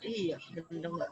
Iya, gendeng nggak?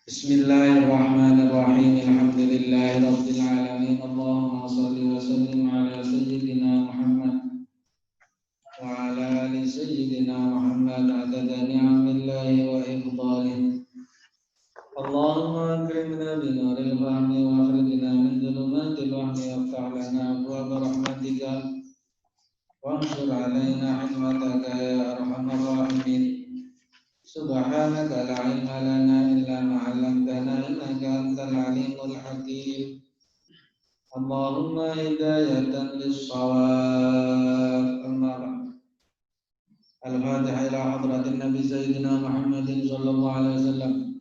Bismillahirrahmanirrahim. Alhamdulillahirabbil alamin. Allahumma shalli wa sallim ala sayyidina Muhammad wa ala ali sayyidina Muhammad adada ni'amillahi wa ifdalihi. Allahumma akrimna bi nuril fahmi wa akhrijna min dhulumatil wahmi waftah lana abwaaba rahmatika wansur alaina hikmataka ya arhamar rahimin. Subhanaka la ilma lana illa ma 'allamtana innaka antal alimul hakim. Allahumma hidayatan lis-shawab. Amma ba'd. Al-Fatihah ila hadratin Nabi Sayyidina Muhammadin sallallahu alaihi wasallam.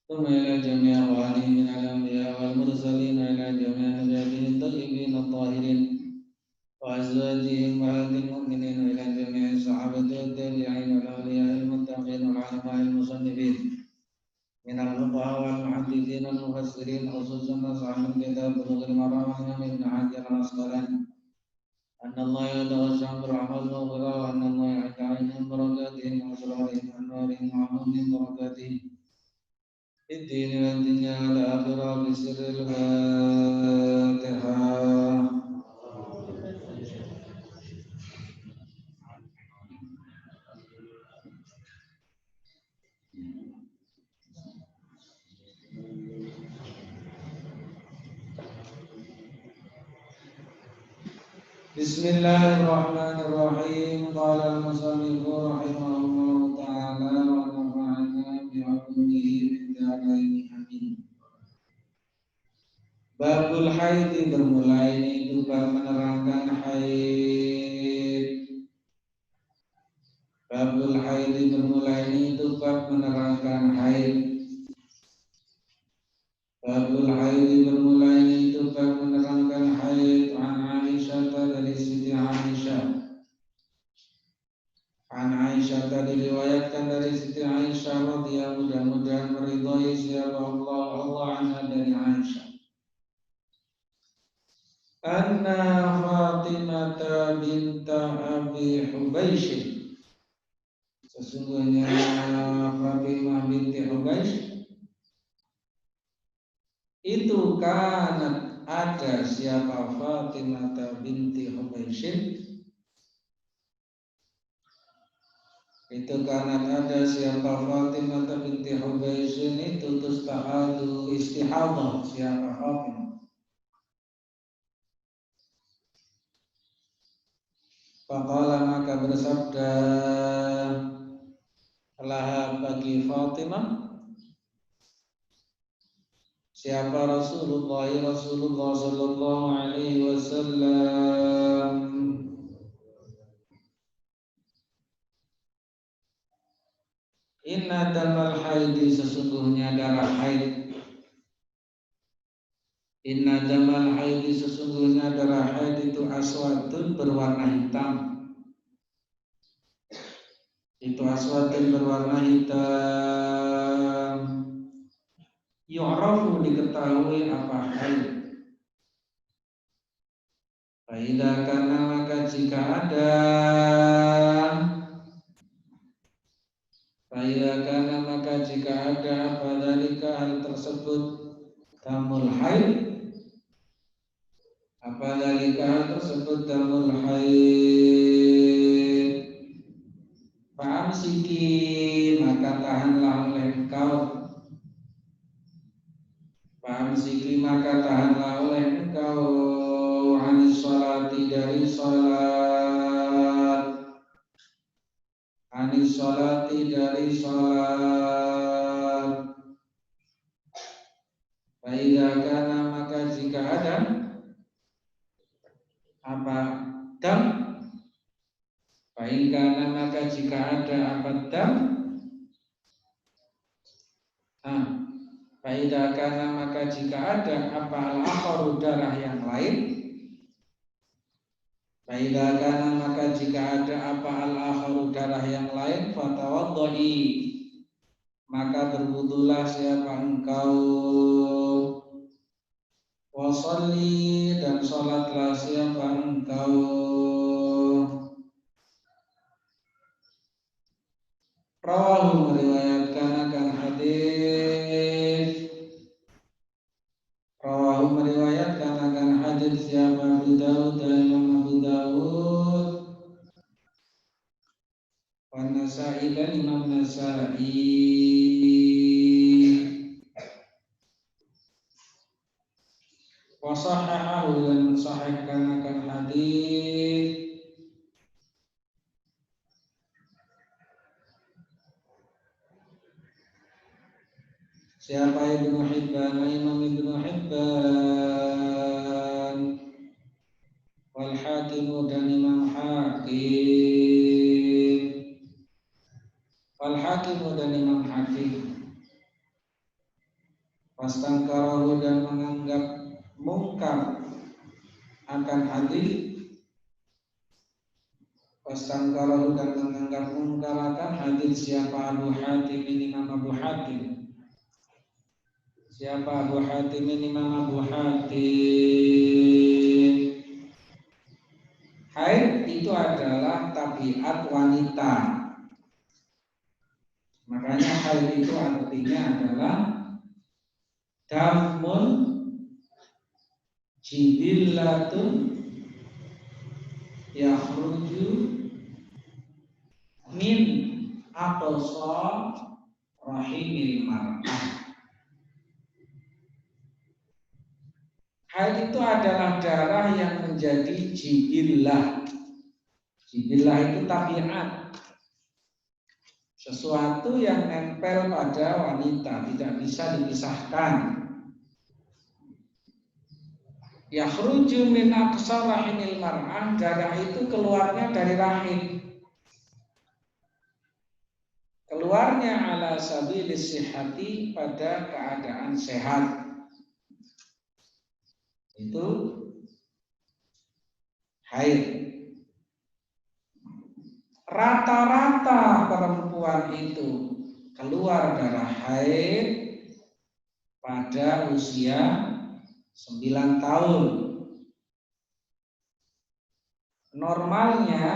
Thumma ila jami'i awalihi min al-anbiya wal mursalin ila jami'i nabiyihin tayyibin at-tahirin wa azwajihim wa ahli al-mu'minin ila jami'i sahabati wa tabi'in wa awliya al-muttaqin wa ulama al-musannifin min al-fuqaha wal muhaddithin wal mufassirin khususan ashab kitab Bulughul Maram Ibnu Hajar al-Asqalani anna Allah yatawassam birahmatihi wa ghafara wa anna Allah ya'ta'inim barakatihim wa asrarihim wa nurihim wa amunin barakatihimId-dini wa dunya wal akhirah bisirril Fatihah. Bismillahirrahmanirrahim. Qala al-musannifu rahimahullahu ta'ala wa nafa'ana bi'ulumihi fid dharain amin. Babul haid bermulai itu bab menerangkan haid. Babul haid bermulai itu bab menerangkan haid. Babul haid bermulai itu bab menerangkan haid. An Aisyah dari Siti Aisyah. An Aisyah diriwayatkan dari Siti Aisyah radhiyallahu mudah-mudahan meridhai siapa Allah anha dari Aisyah. anna Fatimah binta Abi Hubaysh, sesungguhnya Fatimah binti Hubaysh itu kanat ada siapa Fatimah binti Hubaysh itu kanat ada siapa Fatimah binti Hubaysh itu tustahadu istihadah siapa Fatimah. Faqala maka bersabda laha bagi Fatimah siapa Rasulullah sallallahu alaihi wasallam, inna damal haidi sesungguhnya darah haid, inna damal haidi sesungguhnya darah haid itu aswadun berwarna hitam, itu aswadun berwarna hitam, yu'rafu diketahui apa haid. Faida karena maka jika ada, faida karena maka jika ada apa dalika hal tersebut damul haid, apa dalika hal tersebut damul haid, fa'amsiki maka tahanlah oleh engkau, fa'amsiki maka tahanlah oleh engkau anis sholati dari sholat, anis sholati dari sholat. Faida kana maka jika ada apa dam, faida kana maka jika ada apa dam, faida kana maka jika ada apa al-akharu darah yang lain, faida kana maka jika ada apa al-akharu darah yang lain, fatawaddhi maka berwudulah siapa engkau, wasalli dan sholatlah siapa engkau. Rawahu meriwayatkan akan hadis, rawahu meriwayatkan akan hadis siapa Abu Dawud dan Imam Abu Dawud, wa Nasa'i dan Imam Nasa'i, wa sahahahu dan mensahihkan akan hadis siapa Ibnu Hibban, Imam Ibnu Hibban, wal Hakim dan Imam Hakim, wal Hakim dan Imam Hakim, wastangkarahu dan menganggap mungkar akan hadis, wastangkarahu dan menganggap mungkar akan hadis siapa Abu Hatim, Imam Abu Hatim. Siapa Abu Hatim? Imam Abu Hatim. Haid itu adalah tabiat wanita. Makanya haid itu artinya adalah damun jibillatun yakhruju min aqsa rahimil mar'ah. Haid itu adalah darah yang menjadi jibillah. Jibillah itu tabiat, sesuatu yang nempel pada wanita, tidak bisa dipisahkan. Yakhruju min aqsa rahimil mar'ah, darah itu keluarnya dari rahim. Keluarnya ala sabilis sihhati, pada keadaan sehat. Itu haid. Rata-rata perempuan itu keluar darah haid pada usia 9 tahun. Normalnya,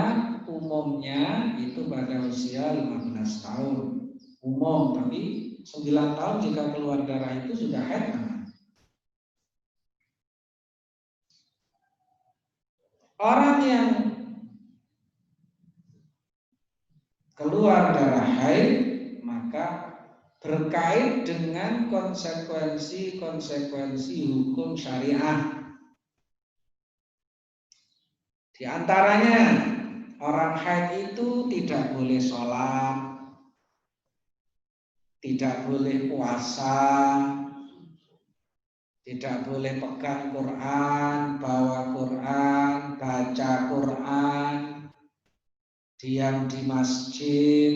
umumnya itu pada usia 15 tahun. Umum, tapi 9 tahun jika keluar darah itu sudah haid namanya. Orang yang keluar darah haid maka berkait dengan konsekuensi hukum syariah. Di antaranya orang haid itu tidak boleh sholat, tidak boleh puasa, tidak boleh pegang Quran, bawa Quran, baca Quran, diam di masjid,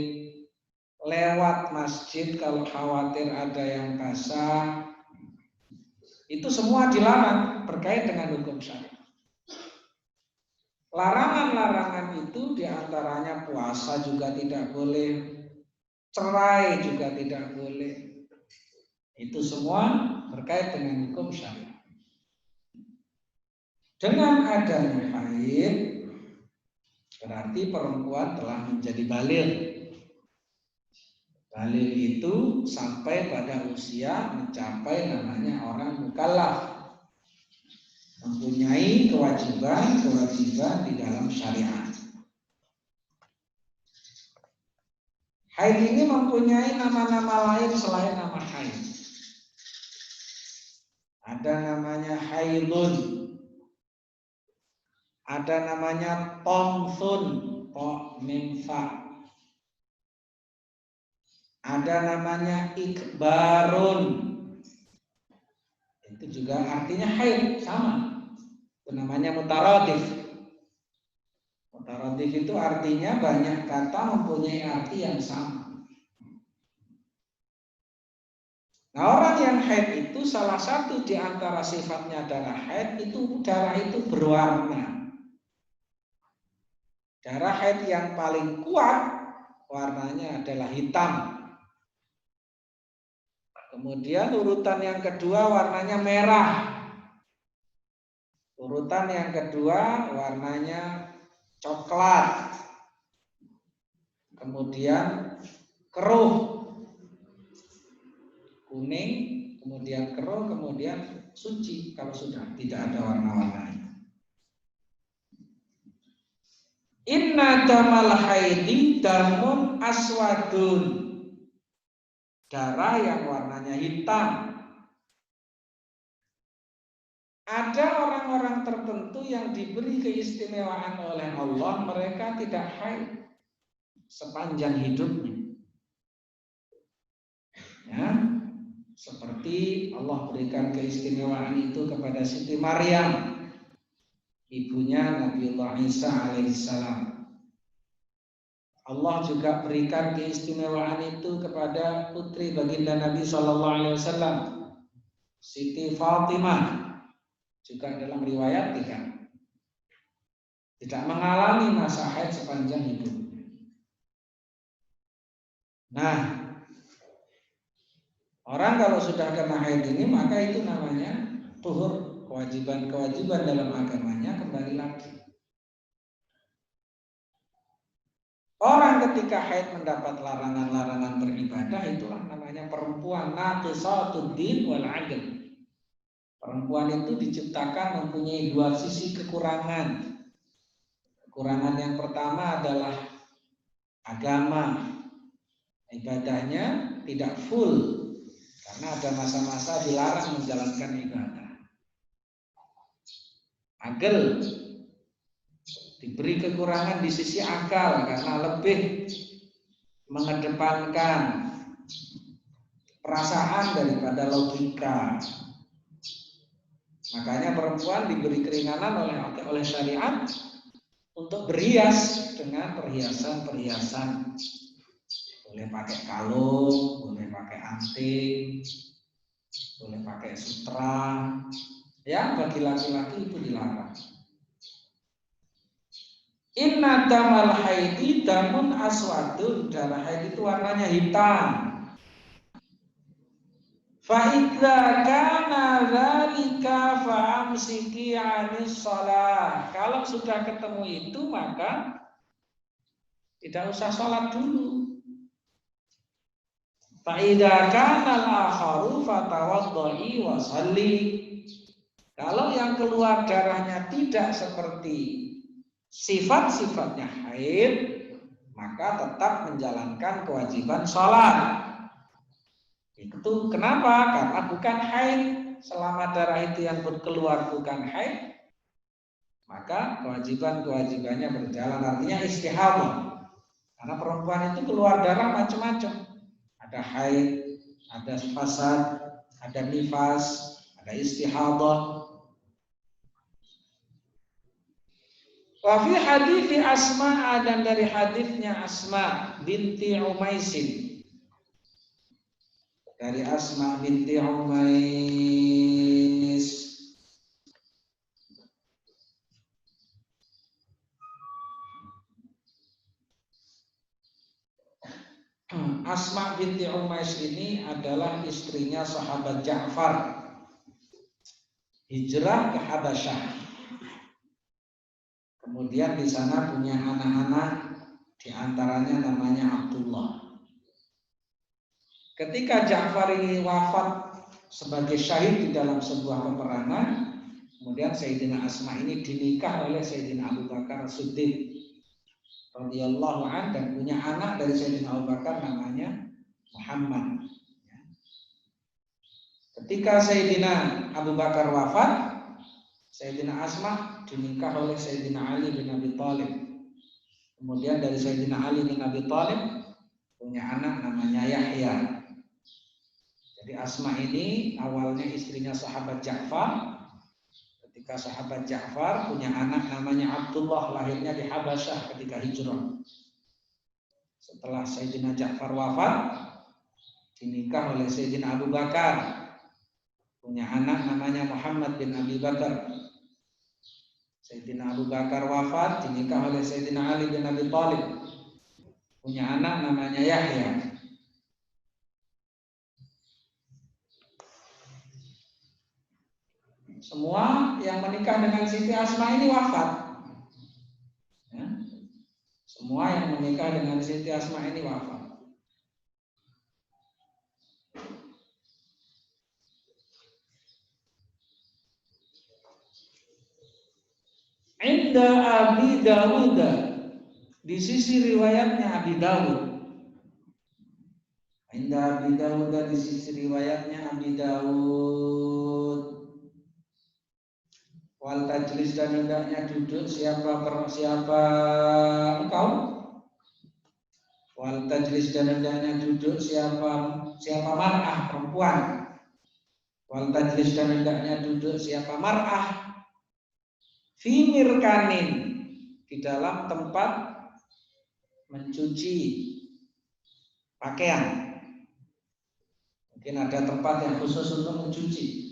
lewat masjid kalau khawatir ada yang basah. Itu semua dilarang berkait dengan hukum syariah. Larangan-larangan itu diantaranya puasa juga tidak boleh, cerai juga tidak boleh. Itu semua berkait dengan hukum syariah. Dengan adanya haid, berarti perempuan telah menjadi baligh. Baligh itu sampai pada usia mencapai namanya orang mukallaf, mempunyai kewajiban di dalam syariat. Haid ini mempunyai nama-nama lain selain nama haid. Ada namanya haidun, ada namanya tomsun, mimfa. Ada namanya ikbarun, itu juga artinya haid, sama. Itu namanya mutaradif. Mutaradif itu artinya banyak kata mempunyai arti yang sama. Nah, orang yang haid itu salah satu di antara sifatnya darah haid itu darah itu berwarna. Darah haid yang paling kuat warnanya adalah hitam. Kemudian urutan yang kedua warnanya merah. Urutan yang kedua warnanya coklat. Kemudian keruh, kuning, kemudian keruh, kemudian suci kalau sudah tidak ada warna-warnanya. Inna damal haidi damun aswadun. Darah yang warnanya hitam. Ada orang-orang tertentu yang diberi keistimewaan oleh Allah, mereka tidak haid sepanjang hidupnya. Ya, seperti Allah berikan keistimewaan itu kepada Siti Maryam, ibunya Nabiullah Isa alaihissalam. Allah juga berikan keistimewaan itu kepada putri baginda Nabi Shallallahu Alaihi Wasallam, Siti Fatimah, juga dalam riwayat tidak mengalami masa haid sepanjang hidup. Nah, orang kalau sudah kena haid ini maka itu namanya tuhur, kewajiban dalam agamanya kembali lagi. Orang ketika haid mendapat larangan-larangan beribadah, itulah namanya perempuan naqisatud din wal aql. Perempuan itu diciptakan mempunyai dua sisi kekurangan. Kekurangan yang pertama adalah agama. Ibadahnya tidak full karena ada masa-masa dilarang menjalankan ibadah. Aql, diberi kekurangan di sisi akal karena lebih mengedepankan perasaan daripada logika. Makanya perempuan diberi keringanan oleh syariat untuk berhias dengan perhiasan-perhiasan. Boleh pakai kalung, boleh pakai anting, boleh pakai sutra. Ya, bagi laki-laki itu dilarang. Inna damal haidi damun aswadun. Darah haid itu warnanya hitam. Fa idza kana dzalika fa amsiki 'anis shalah. Kalau sudah ketemu itu maka tidak usah sholat dulu. Fa idza kana al-akharu fatawaddai wa shalli. Kalau yang keluar darahnya tidak seperti sifat-sifatnya haid, maka tetap menjalankan kewajiban sholat. Itu kenapa? Karena bukan haid. Selama darah itu yang keluar bukan haid, maka kewajiban-kewajibannya berjalan. Artinya istihadah. Karena perempuan itu keluar darah macam-macam. Ada haid, ada fasad, ada nifas, ada istihadah. Wa fi hadithi Asma, dan dari hadisnya Asma binti Umaisin. Dari Asma binti Umais. Asma binti Umais ini adalah istrinya sahabat Ja'far. Hijrah ke Habasyah. Kemudian di sana punya anak-anak, di antaranya namanya Abdullah. Ketika Ja'far ini wafat sebagai syahid di dalam sebuah peperangan, kemudian Sayyidina Asma ini dinikah oleh Sayyidina Abu Bakar Siddiq radhiyallahu anhu, dan punya anak dari Sayyidina Abu Bakar namanya Muhammad. Ketika Sayyidina Abu Bakar wafat, Sayyidina Asma dinikah oleh Sayyidina Ali bin Abi Thalib. Kemudian dari Sayyidina Ali bin Abi Thalib punya anak namanya Yahya. Jadi Asma ini awalnya istrinya sahabat Ja'far. Ketika sahabat Ja'far punya anak namanya Abdullah, lahirnya di Habasyah ketika hijrah. Setelah Sayyidina Ja'far wafat, dinikah oleh Sayyidina Abu Bakar. Punya anak namanya Muhammad bin Abi Bakar. Sayyidina Abu Bakar wafat, dinikah oleh Sayyidina Ali bin Abi Thalib. Punya anak namanya Yahya. Semua yang menikah dengan Siti Asma ini wafat. Ya. Semua yang menikah dengan Siti Asma ini wafat. Inda Abi Dawud, di sisi riwayatnya Abi Dawud. Inda Abi Dawud, di sisi riwayatnya Abi Dawud. Wal tajlis, dan hendaknya duduk siapa engkau. Wal tajlis, dan hendaknya duduk siapa mar'ah, perempuan. Wal tajlis, dan hendaknya duduk siapa mar'ah fi mirkanin, di dalam tempat mencuci pakaian. Mungkin ada tempat yang khusus untuk mencuci.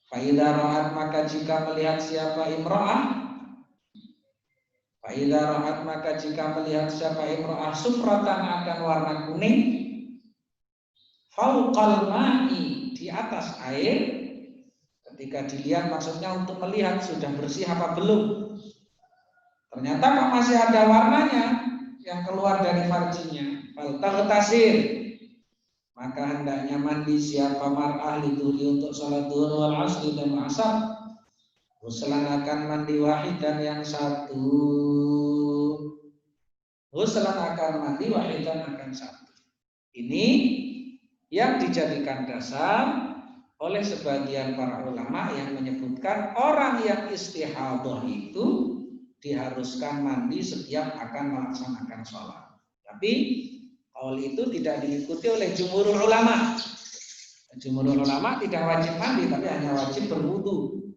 Fa idza ra'at, maka jika melihat siapa imra'ah. Fa idza ra'at, maka jika melihat siapa imra'ah sufratan, akan warna kuning, fauqal ma'i, di atas air. Ketika dilihat maksudnya untuk melihat sudah bersih apa belum. Ternyata kok masih ada warnanya yang keluar dari farjinya. Fal taghtasil, maka hendaknya mandi siapa mar'ah lidhuri, untuk salat zuhur wal asri dan asar. Ghuslan, akan mandi wahidan, yang satu. Ghuslan, akan mandi wahidan, akan satu. Ini yang dijadikan dasar oleh sebagian para ulama yang menyebutkan orang yang istihadah itu diharuskan mandi setiap akan melaksanakan sholat. Tapi qaul itu tidak diikuti oleh jumhurul ulama. Jumhurul ulama tidak wajib mandi, tapi hanya wajib berwudu.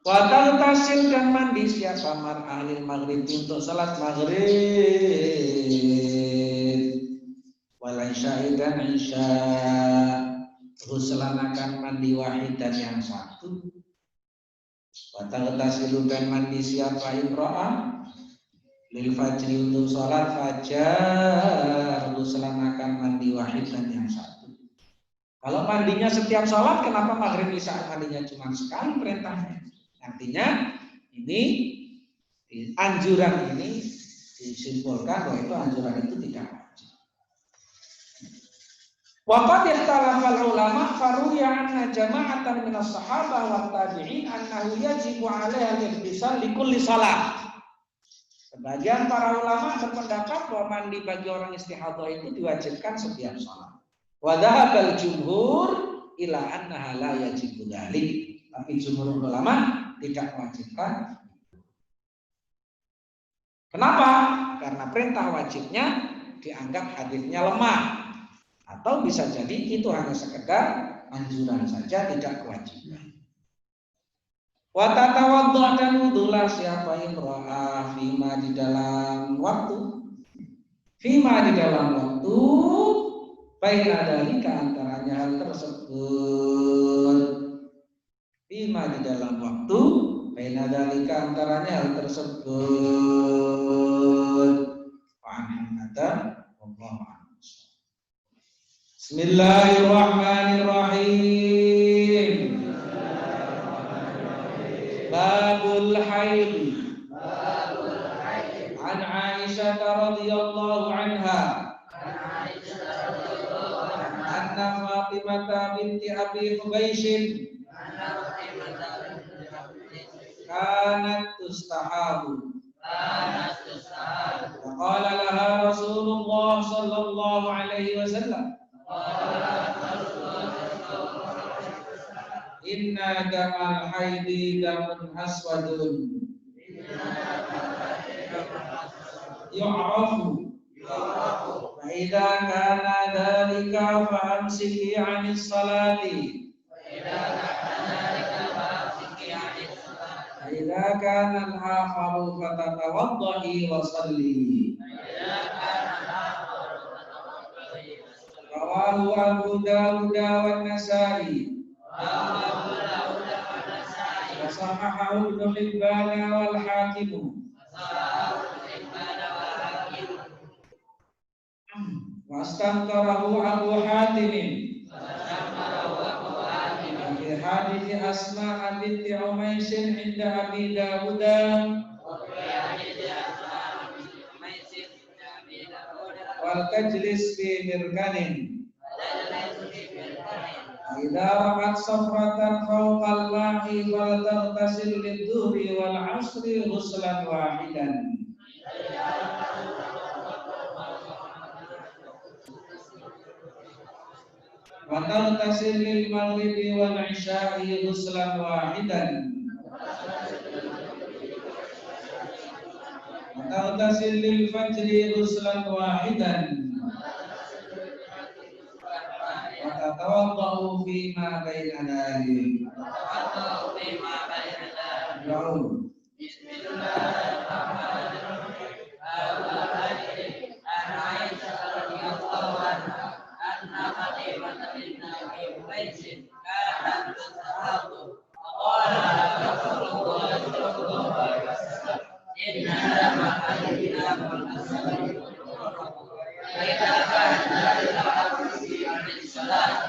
Wa taghtasil, dan mandi siapa mar'ah lil maghrib, untuk salat maghrib. Wal isya, dan isya. Ghuslan, akan mandi wahidan, yang satu. Wa taghtasilu, dan mandi siapa imra'ah lil fajri untuk sholat fajar, uslanakan mandi wahid dan yang satu. Kalau mandinya setiap sholat, kenapa maghrib isya mandinya cuma sekali perintahnya? Artinya ini anjuran ini disimpulkan bahwa itu anjuran itu tidak wajib. Waqad ikhtalafa ulama faruya anna jama'atan minas sahabah wat tabi'in annahu yajibu 'alaiha al-ightisal li kulli shalah. Sebagian para ulama berpendapat bahwa mandi bagi orang istihadah itu diwajibkan setiap salat. Wa dhahabal jumhur ila annaha la yajibu dzalik. Tapi jumhur ulama tidak mewajibkan. Kenapa? Karena perintah wajibnya dianggap hadisnya lemah. Atau bisa jadi itu hanya sekedar anjuran saja, tidak kewajiban. Wa tatawaddu' dan wudulah siapa yang ro'a fima di dalam waktu. Fima di dalam waktu baina dalika antaranya hal tersebut. Fima di dalam waktu baina dalika antaranya hal tersebut. Wa anhamatan wallahu a'lam. Bismillahirrahmanirrahim. Babul haid. An Aisyah radhiyallahu anha. Anna Fatimah binti Abi Hubaysh kanat tustahabu. Qala laha Rasulullah sallallahu alaihi wasallam. Inna damal haidi damun aswadun yu'rafu fa idza kana dhalika fa amsiki 'anis salati fa idza kana al-akharu fatatawaddahi wa salli. Rawahu Abu Dawud wa Nasa'i wa sahahahu Ibnu Hibban wal Hakim wa astankarahu Abu Hatim fi hadits Asma binti Umays inda Abi Dawud wal tajlis fi mirkanin idza ra'at safratan fawqa al-ma'i wal taghtasil lidh-dhuhri wal 'asri ghuslan wahidan. Wa taghtasil lil maghribi wal 'isha'i ghuslan wahidan. Wa taghtasil lil fajri ghuslan wahidan. Tatawaddau fima baina dhalik. Bismillahirrahmanirrahim. Aisyah radhiyallahu anha anna Fatimah binti Abi Hubaysh kanat tustahabu. Qala Rasulullah sallallahu alaihi wasallam inna damal haidi damun aswadun idza kana al-amru salat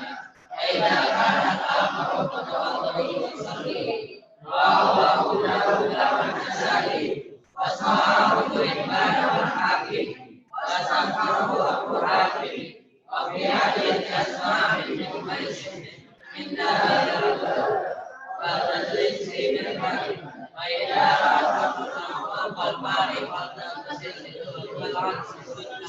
idza kana al-amru fatawallahu wa salli. Rawahu Dawud wa Nasa'i wa sahahahu Ibn wal Hakim wa sahahahu Abu Hatim wa fi hadits Asma binti Umays inda Abi wa tajlis fi mirkatin wa idza ra'at al-mari wa taghtasil wal 'asri sunnah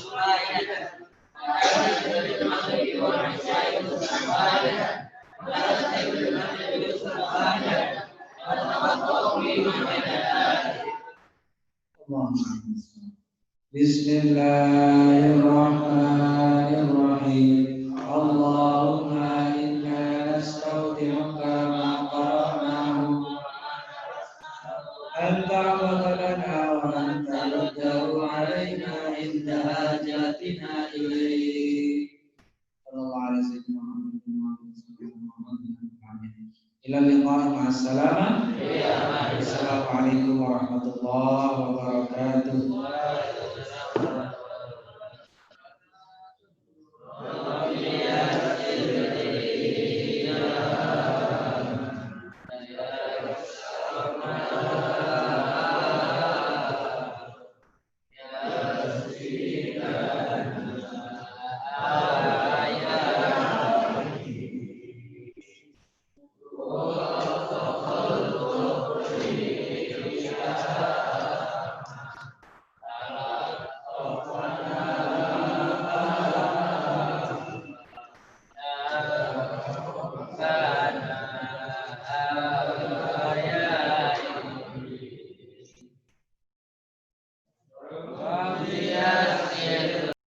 Bismillahirrahmanirrahim. Allahumma inna nastaudi'uka ma qara'nahu anta abadana wa anta raddahu alaina inda hajatina ilaih. Sallallahu alaihi wasallam. Ila liqa'i ma'assalamah. Assalamualaikum warahmatullahi wabarakatuh. Assalamualaikum